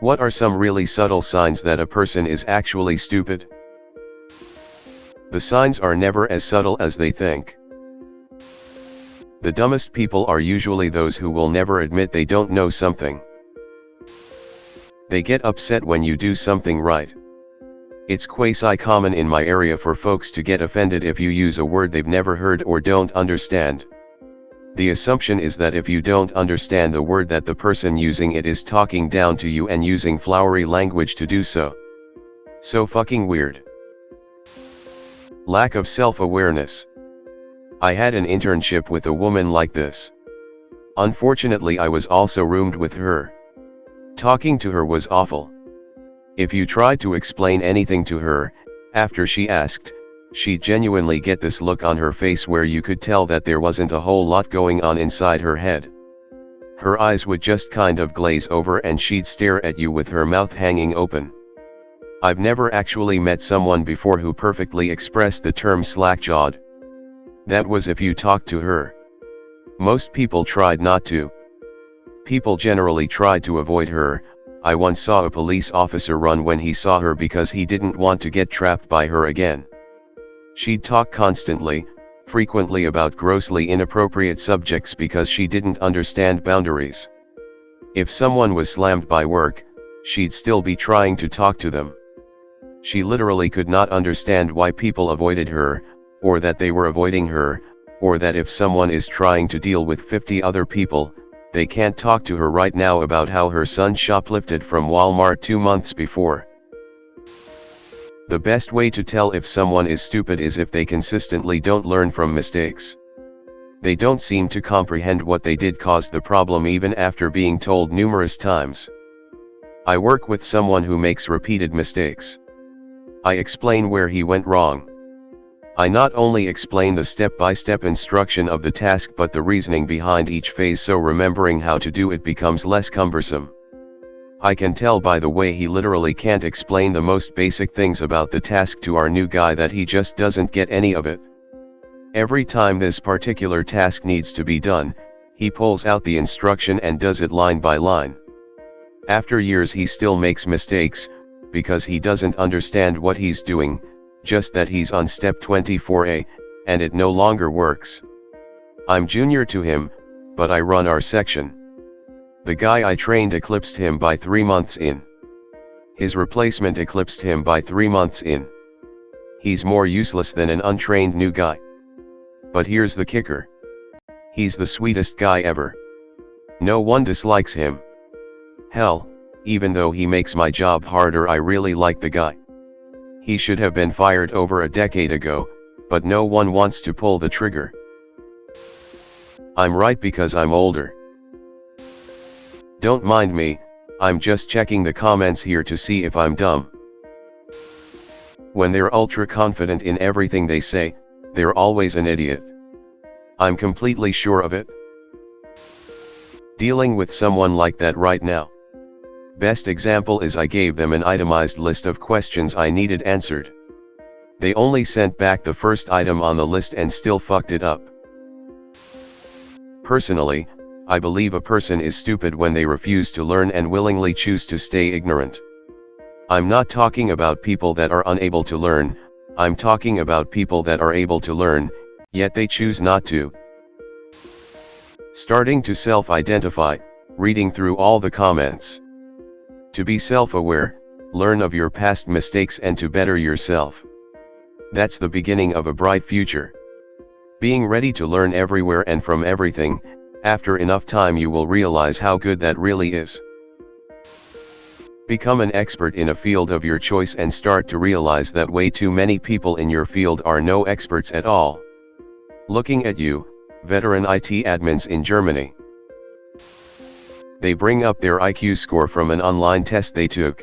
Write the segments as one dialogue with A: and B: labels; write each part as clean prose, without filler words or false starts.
A: What are some really subtle signs that a person is actually stupid? The signs are never as subtle as they think. The dumbest people are usually those who will never admit they don't know something. They get upset when you do something right. It's quasi-common in my area for folks to get offended if you use a word they've never heard or don't understand. The assumption is that if you don't understand the word that the person using it is talking down to you and using flowery language to do so. So fucking weird. Lack of self-awareness. I had an internship with a woman like this. Unfortunately, I was also roomed with her. Talking to her was awful. If you tried to explain anything to her, after she asked, she'd genuinely get this look on her face where you could tell that there wasn't a whole lot going on inside her head. Her eyes would just kind of glaze over and she'd stare at you with her mouth hanging open. I've never actually met someone before who perfectly expressed the term slack-jawed. That was if you talked to her. Most people tried not to. People generally tried to avoid her. I once saw a police officer run when he saw her because he didn't want to get trapped by her again. She'd talk constantly, frequently about grossly inappropriate subjects because she didn't understand boundaries. If someone was slammed by work, she'd still be trying to talk to them. She literally could not understand why people avoided her, or that they were avoiding her, or that if someone is trying to deal with 50 other people, they can't talk to her right now about how her son shoplifted from Walmart 2 months before. The best way to tell if someone is stupid is if they consistently don't learn from mistakes. They don't seem to comprehend what they did caused the problem even after being told numerous times. I work with someone who makes repeated mistakes. I explain where he went wrong. I not only explain the step-by-step instruction of the task but the reasoning behind each phase, so remembering how to do it becomes less cumbersome. I can tell by the way he literally can't explain the most basic things about the task to our new guy that he just doesn't get any of it. Every time this particular task needs to be done, he pulls out the instruction and does it line by line. After years he still makes mistakes, because he doesn't understand what he's doing, just that he's on step 24A, and it no longer works. I'm junior to him, but I run our section. The guy I trained eclipsed him by 3 months in. His replacement eclipsed him by 3 months in. He's more useless than an untrained new guy. But here's the kicker. He's the sweetest guy ever. No one dislikes him. Hell, even though he makes my job harder, I really like the guy. He should have been fired over a decade ago, but no one wants to pull the trigger. I'm right because I'm older. Don't mind me, I'm just checking the comments here to see if I'm dumb. When they're ultra confident in everything they say, they're always an idiot. I'm completely sure of it. Dealing with someone like that right now. Best example is I gave them an itemized list of questions I needed answered. They only sent back the first item on the list and still fucked it up. Personally, I believe a person is stupid when they refuse to learn and willingly choose to stay ignorant. I'm not talking about people that are unable to learn, I'm talking about people that are able to learn, yet they choose not to. Starting to self-identify, reading through all the comments. To be self-aware, learn of your past mistakes and to better yourself. That's the beginning of a bright future. Being ready to learn everywhere and from everything, after enough time you will realize how good that really is. Become an expert in a field of your choice and start to realize that way too many people in your field are no experts at all. Looking at you, veteran IT admins in Germany. They bring up their IQ score from an online test they took.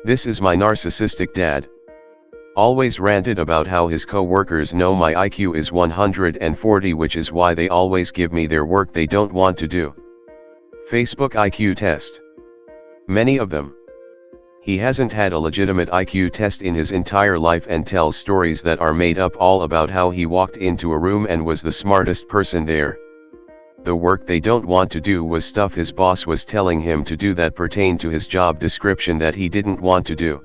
A: This is my narcissistic dad. Always ranted about how his co-workers know my IQ is 140, which is why they always give me their work they don't want to do. Facebook IQ test. Many of them. He hasn't had a legitimate IQ test in his entire life and tells stories that are made up all about how he walked into a room and was the smartest person there. the work they don't want to do was stuff his boss was telling him to do that pertained to his job description that he didn't want to do.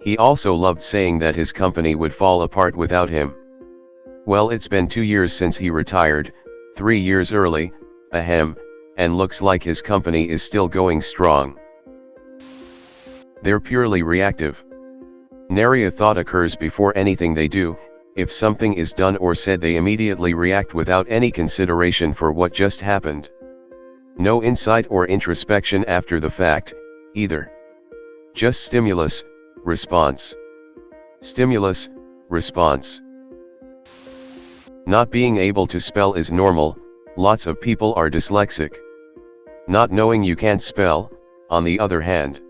A: He also loved saying that his company would fall apart without him. Well, it's been 2 years since he retired, 3 years early, ahem, and looks like his company is still going strong. They're purely reactive. Nary a thought occurs before anything they do. If something is done or said, they immediately react without any consideration for what just happened. No insight or introspection after the fact, either. Just stimulus, response. Stimulus, response. Not being able to spell is normal, lots of people are dyslexic. Not knowing you can't spell, on the other hand.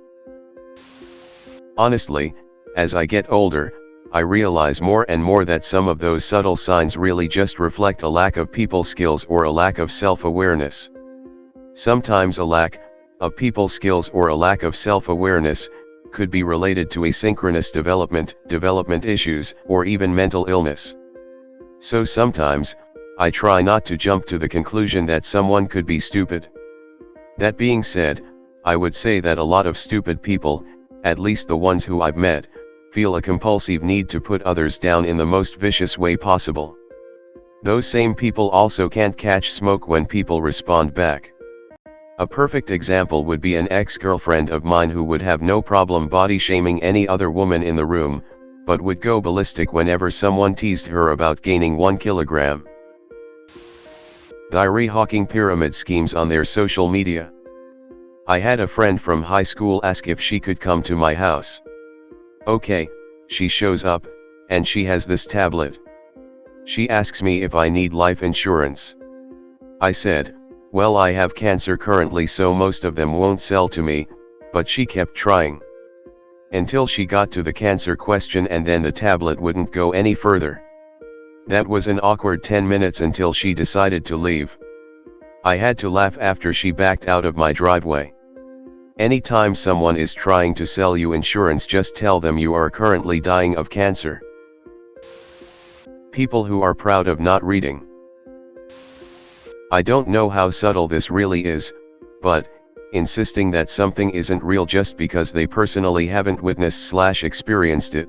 A: Honestly, as I get older, I realize more and more that some of those subtle signs really just reflect a lack of people skills or a lack of self-awareness. Sometimes a lack of people skills or a lack of self-awareness could be related to asynchronous development issues, or even mental illness. So sometimes, I try not to jump to the conclusion that someone could be stupid. That being said, I would say that a lot of stupid people, at least the ones who I've met, feel a compulsive need to put others down in the most vicious way possible. Those same people also can't catch smoke when people respond back. A perfect example would be an ex-girlfriend of mine who would have no problem body shaming any other woman in the room, but would go ballistic whenever someone teased her about gaining 1 kilogram. Diary hawking pyramid schemes on their social media. I had a friend from high school ask if she could come to my house. Okay, she shows up, and she has this tablet. She asks me if I need life insurance. I said, well, I have cancer currently, so most of them won't sell to me, but she kept trying. Until she got to the cancer question, and then the tablet wouldn't go any further. That was an awkward 10 minutes until she decided to leave. I had to laugh after she backed out of my driveway. Anytime someone is trying to sell you insurance, just tell them you are currently dying of cancer. People who are proud of not reading. I don't know how subtle this really is, but insisting that something isn't real just because they personally haven't witnessed/experienced it.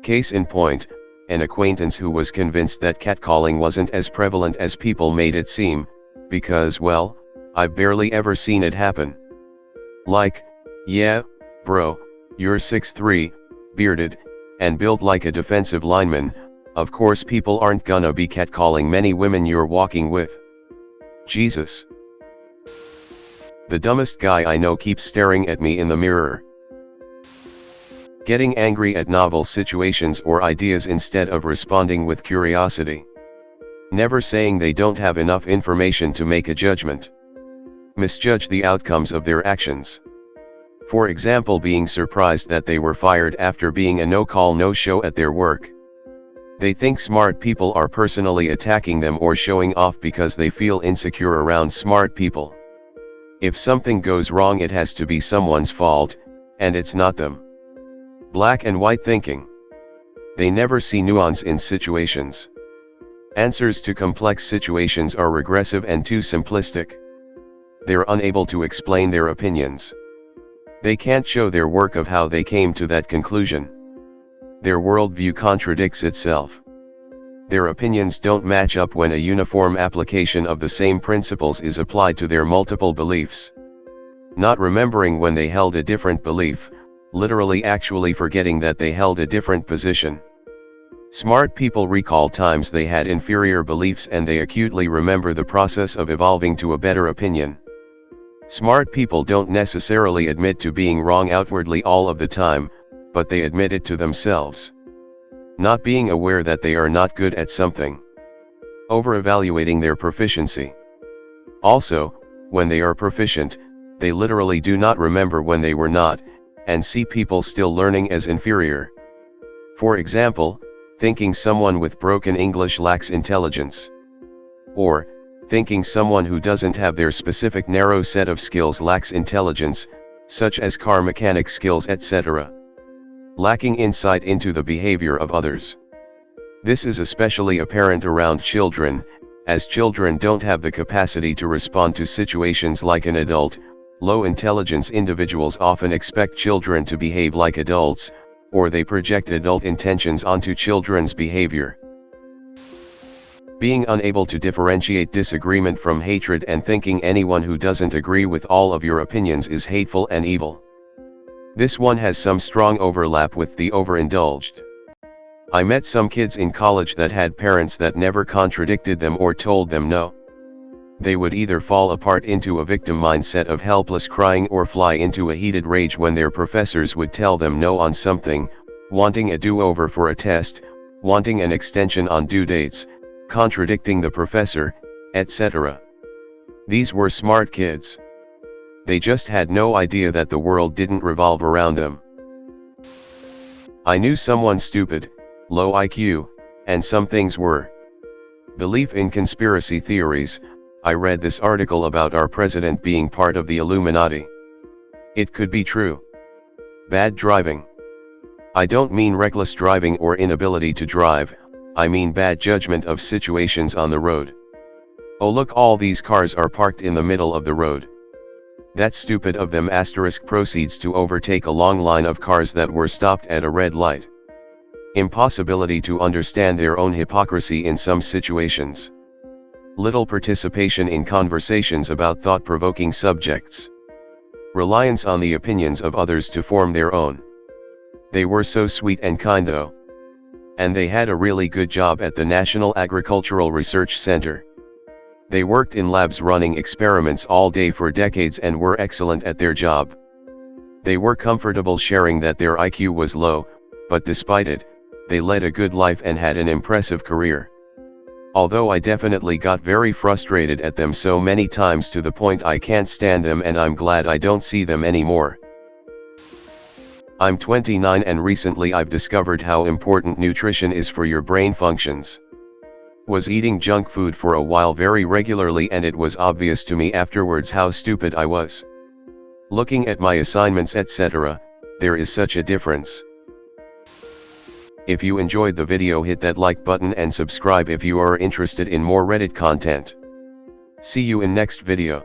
A: Case in point, an acquaintance who was convinced that catcalling wasn't as prevalent as people made it seem, because, well, I've barely ever seen it happen. Like, yeah, bro, you're 6'3", bearded, and built like a defensive lineman, of course people aren't gonna be catcalling many women you're walking with. Jesus. The dumbest guy I know keeps staring at me in the mirror. Getting angry at novel situations or ideas instead of responding with curiosity. Never saying they don't have enough information to make a judgment. Misjudge the outcomes of their actions. For example, being surprised that they were fired after being a no-call no-show at their work. They think smart people are personally attacking them or showing off because they feel insecure around smart people. If something goes wrong, it has to be someone's fault, and it's not them. Black and white thinking. They never see nuance in situations. Answers to complex situations are regressive and too simplistic. They're unable to explain their opinions. They can't show their work of how they came to that conclusion. Their worldview contradicts itself. Their opinions don't match up when a uniform application of the same principles is applied to their multiple beliefs. Not remembering when they held a different belief, literally actually forgetting that they held a different position. Smart people recall times they had inferior beliefs and they acutely remember the process of evolving to a better opinion. Smart people don't necessarily admit to being wrong outwardly all of the time, but they admit it to themselves. Not being aware that they are not good at something. Over-evaluating their proficiency. Also, when they are proficient, they literally do not remember when they were not, and see people still learning as inferior. For example, thinking someone with broken English lacks intelligence. Or, thinking someone who doesn't have their specific narrow set of skills lacks intelligence, such as car mechanic skills, etc. Lacking insight into the behavior of others. This is especially apparent around children, as children don't have the capacity to respond to situations like an adult. Low intelligence individuals often expect children to behave like adults, or they project adult intentions onto children's behavior. Being unable to differentiate disagreement from hatred and thinking anyone who doesn't agree with all of your opinions is hateful and evil. This one has some strong overlap with the overindulged. I met some kids in college that had parents that never contradicted them or told them no. They would either fall apart into a victim mindset of helpless crying or fly into a heated rage when their professors would tell them no on something, wanting a do-over for a test, wanting an extension on due dates, contradicting the professor, etc. These were smart kids. They just had no idea that the world didn't revolve around them. I knew someone stupid, low IQ, and some things were. Belief in conspiracy theories. I read this article about our president being part of the Illuminati. It could be true. Bad driving. I don't mean reckless driving or inability to drive, I mean bad judgment of situations on the road. Oh look, all these cars are parked in the middle of the road. That's stupid of them. Proceeds to overtake a long line of cars that were stopped at a red light. Impossibility to understand their own hypocrisy in some situations. Little participation in conversations about thought-provoking subjects. Reliance on the opinions of others to form their own. They were so sweet and kind though. And they had a really good job at the National Agricultural Research Center. They worked in labs running experiments all day for decades and were excellent at their job. They were comfortable sharing that their IQ was low, but despite it, they led a good life and had an impressive career. Although I definitely got very frustrated at them so many times to the point I can't stand them, and I'm glad I don't see them anymore. I'm 29 and recently I've discovered how important nutrition is for your brain functions. Was eating junk food for a while very regularly, and it was obvious to me afterwards how stupid I was. Looking at my assignments etc., there is such a difference. If you enjoyed the video, hit that like button and subscribe if you are interested in more Reddit content. See you in next video.